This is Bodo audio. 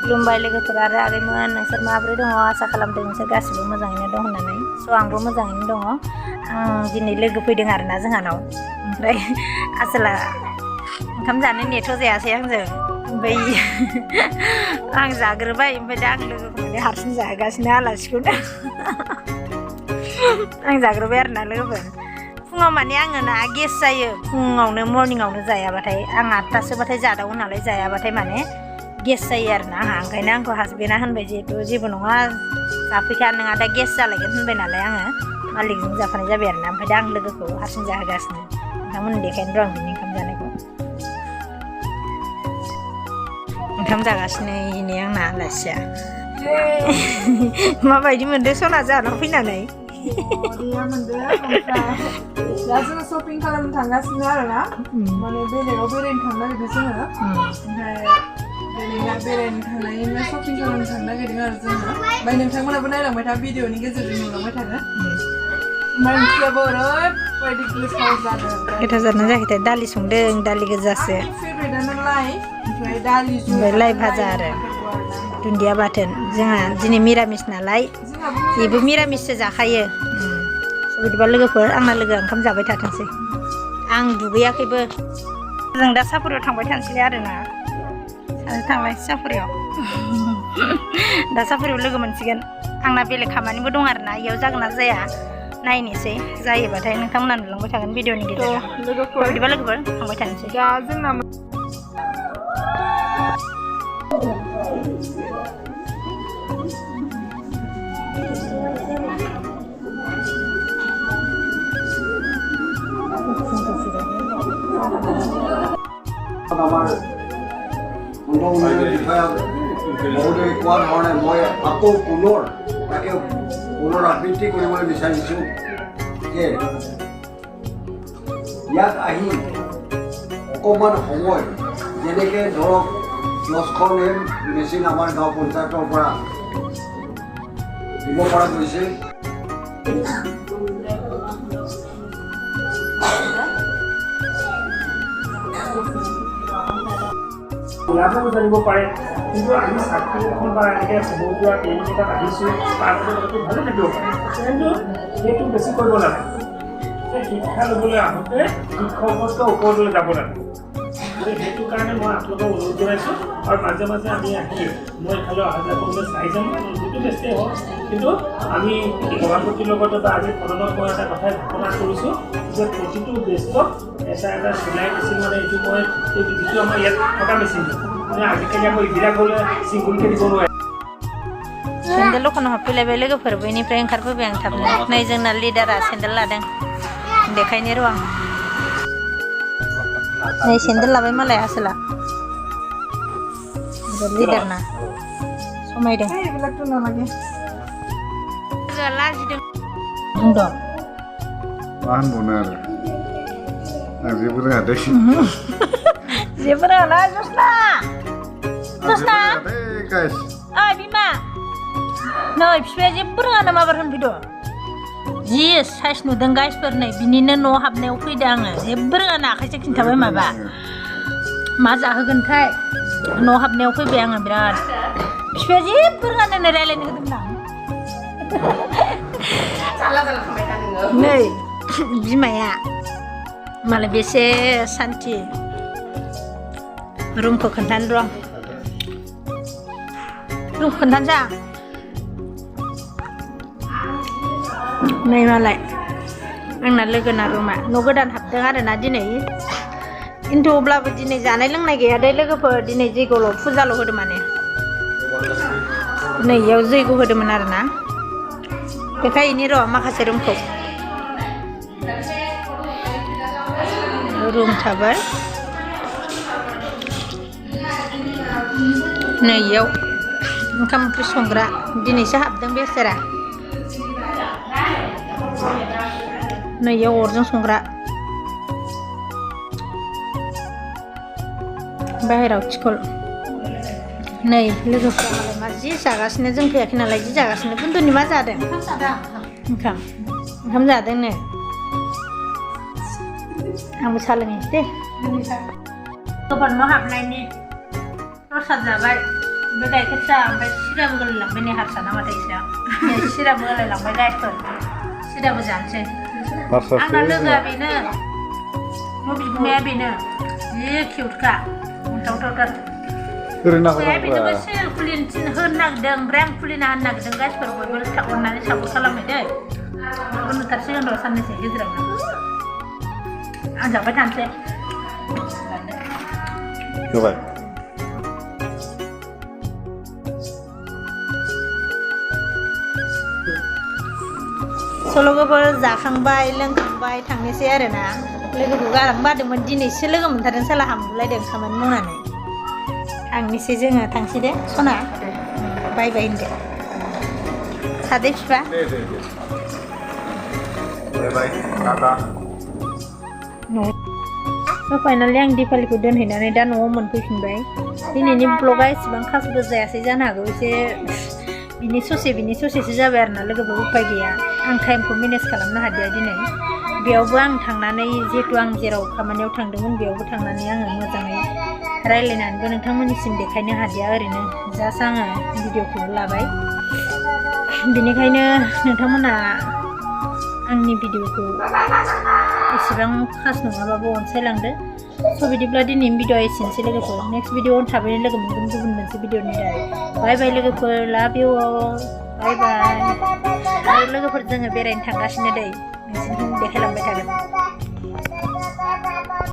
खुलुमबाय लोगोफोर आरो आगैमोन नोंसोर माबोरै दङ आसा खालामदों नोंसोर गासिबो मोजाङैनो दं होननानै आंबो मोजाङैनो दङ आं दिनै लोगो फैदों आरोना जोंहानाव ओमफ्राय आसोला ओंखाम जानो नेथ' जायासै आंजों ओमफ्राय आं जाग्रोबाय ओमफ्राय दा आं लोगोखौ माने हारसिं जागासिनो आलासिखौनो आं जाग्रोबाय आरोना लोगोफोर फुङाव माने आङो ना गेस जायो फुङावनो मर्निंआवनो जायाबाथाय आं 8टासोबाथाय जादावो नालाय जायाबाथाय माने गेस जायो आरोना आंहा ओंखायनो आंखौ हासबेन्डआ होनबाय जिहेथु जेबो नङा जाफैखा नोंहा दा गेस जालायगोन होनबाय नालाय आङो मालिकजों जाफानाय जाबाय आरोना ओमफ्राय दा आं लोगोखौ हारसिं जाहोगासिनो नोंथांमोन देखायनो र' आं बिनि ओंखाम जानायखौ ओंखाम जागासिनो नै आंना आलासिया माबायदि मोनदों सना जाहानाव फैनानै मोनदों ओमफ्राय दा जोङो शपिं खालामनो थांगासिनो आरोना माने बेलेगाव बेरायनो थांनो नागिरदों जोङो ओमफ्राय बेरायनो थांनायनिनो शपिं खालामनो थांनो नागिरदों आरो जोङो ओमफ्राय नोंथांमोनाबो नायलांबाय था भिडिअनि गेजेरजों नुलांबाय थागोन ओमफ्राय ओंख्रियाबो ओरैबायदि गोथाव जादों गोथाव जादों जाहैबाय दालि संदों दालि गोजासो फेभरेटआनो लाइ ओमफ्राय दालि ओमफ्राय लाइ भाजा आरो दुन्दिया बाथोन जोंहा दिनै मिरामिस नालाय बेबो मिरामिससो जाखायो बिदिबा लोगोफोर आंना लोगोआ ओंखाम जाबाय थाथोंसै आं दुगैयाखैबो जों दा साफारियाव थांबाय थानोसै आरोना थांबाय साफारियाव दा साफारियाव लोगो मोनसिगोन आंना बेलेग खामानिबो दं आरोना इयाव जागोन ना जाया नायनोसै जायोबाथाय नोंथांमोना नुलांबाय थागोन भिडिअनि गेजेरजों बिदिबा लोगोफोर थांबाय थानोसै दा जोंना আমাৰ বিষয়া মহোদয়ে কোৱা ধৰণে মই আকৌ পুনৰ তাকে পুনৰাবৃত্তি কৰিবলৈ বিচাৰিছোঁ যে ইয়াত আহি অকণমান সময় যেনেকৈ ধৰক 10খন মেচিন আমাৰ গাঁও পঞ্চায়তৰ পৰা দিব পৰা গৈছে লাভো জানিব পাৰে কিন্তু আমি চাকৰিখন বা এনেকৈ সৰু সুৰা ট্ৰেইনিং এটাত আহিছোঁ তাৰ লগতো ভালে থাকিব পাৰে কিন্তু সেইটো বেছি কৰিব লাগে শিক্ষা ল'বলৈ আহোঁতে শিক্ষকতকৈ ওপৰলৈ যাব লাগে সেইটো কাৰণে মই আপোনালোকক অনুৰোধ জনাইছোঁ আৰু মাজে মাজে আমি আহি মই এইফালে অহা যোৱা কৰিবলৈ চাই যাম যিটো বেষ্টেই হওক কিন্তু আমি সভাপতিৰ লগতে বা আজি সদনত মই এটা কথাই ঘোষণা কৰিছোঁ যে প্ৰতিটো বেষ্টত এটা চিলাই মেচিন মানে এইটো মই যিটো আমাৰ ইয়াত থকা মেচিনটো মানে আজিকালি আকৌ এইবিলাক হ'লে চিংগুলকৈ দিব নোৱাৰে सेन्देल दखानाव हाबफैलायबाय लोगोफोर बैनिफ्राय ओंखारबोबाय आं थाबनो नै जोंना लिडारा सेन्देल लादों देखायनो र' आं नै सेन्देल लाबाय मालाय आसोला लिडारना समायदों এইবিলাকতো নালাগে लाजिदों बुंद' मा होनबावनो आरो आं जेबो रोङा दे जेबो रोङाना जस्ना जस्ना गाइस ओइ बिमा नै बिफाया जेबो रोङा नामा बार होनफैद' जि साइज नुदों गाइसफोर नै बिनिनो न' हाबनायाव फैदों आङो जेबो रोङा ना आखाइसो खिन्थाबाय माबा मा जाहोगोनथाय न' हाबनायाव फैबाय आङो बिराद बिफाया जेबो रोङा होननानै रायज्लायनो होदोंमोन आं नै बिमाया मालाय बेसे सान्थि रुमखौ खोन्थानो र' रुमखौ खोन्थानोसै आं नै मालाय आंना लोगोना रुमा न' गोदान हाबदों आरोना दिनै खिन्थु अब्लाबो दिनै जानाय लोंनाय गैया दे लोगोफोर दिनै जैगल' फुजाल' होदों माने नै इयाव जैग' होदोंमोन आरोना देखायहैनि र' माखासे रुमखौ रुम थाबाय नै इयाव ओंखाम ओंख्रि संग्रा दिनैसो हाबदों बेसेरा नै इयाव अरजों संग्रा बाहेराव थिखल नै लोगोफ्रा मालाय मा जि जागासिनो जों फैयाखै नालाय जि जागासिनो बुन्दुनि मा जादों ओंखाम जादोंनो आंबो साहा लोंनोसै दे गोबां न' हाबनायनि प्रसाद जाबाय बे गाइखेर सा ओमफ्राय सिराबो गोलैलांबाय नै हारसा नामाथाय इसोरा सिराबो गोलैलांबाय गाइखेर सिराबो जानोसै आंना लोगोआ बेनो न' बिगुमाया बेनो जि किउटखा अन्थावथावथार बेनोबो सेल खुलिनो होनो नागिरदों ओमफ्राय आं खुलिना होनो नागिरदों गाइसफोर बयबो अननानै सापर्ट खालामबाय दै बेखौ नुथारसिगोन र' साननैसो गेजेरावनो आं जाबाय थानोसै होबाय सल'गोफोर जाखांबाय लोंखांबाय थांनोसै आरोना लोगोखौ गालां बादोंमोन दिनैसो लोगो मोनथारदों साला हामगुलायदों खामानि मावनानै थांनोसै जोङो थांसै दे सना बाय बाय होनदो थादो बिफा बाय टाटा फाइनालि आं दिपालिखौ दोनहैनानै दा न'आव मोनफैफिनबाय दिनैनि ब्लगा एसेबां खासबो जायासै जानो हागौ एसे बिनि ससेसो जाबाय आरोना लोगोफोर उपाय गैया आं टाइमखौ मेनेज खालामनो हादिया दिनै बेयावबो आं थांनानै जिहेतु आं जेराव खामानियाव थांदोंमोन बेयावबो थांनानै आङो मोजाङै रायज्लायनानैबो नोंथांमोननिसिम देखायनो हादिया ओरैनो जास्ट आङो भिडिअखौल' लाबाय बेनिखायनो नोंथांमोना आंनि भिडिअखौ एसेबां खास नङाबाबो अनसायलांदो स' बिदिब्ला दिनैनि भिडिअआ एसेनोसै लोगोफोर नेक्स्ट भिडिअआव थाबैनो लोगो मोनगोन गुबुन मोनसे भिडिअनि दारै बाय बाय लोगोफोर लाभ इउ बाय बाय आरो लोगोफोर जोङो बेरायनो थांगासिनो दै नोंसोरनिखौ देखायलांबाय थागोन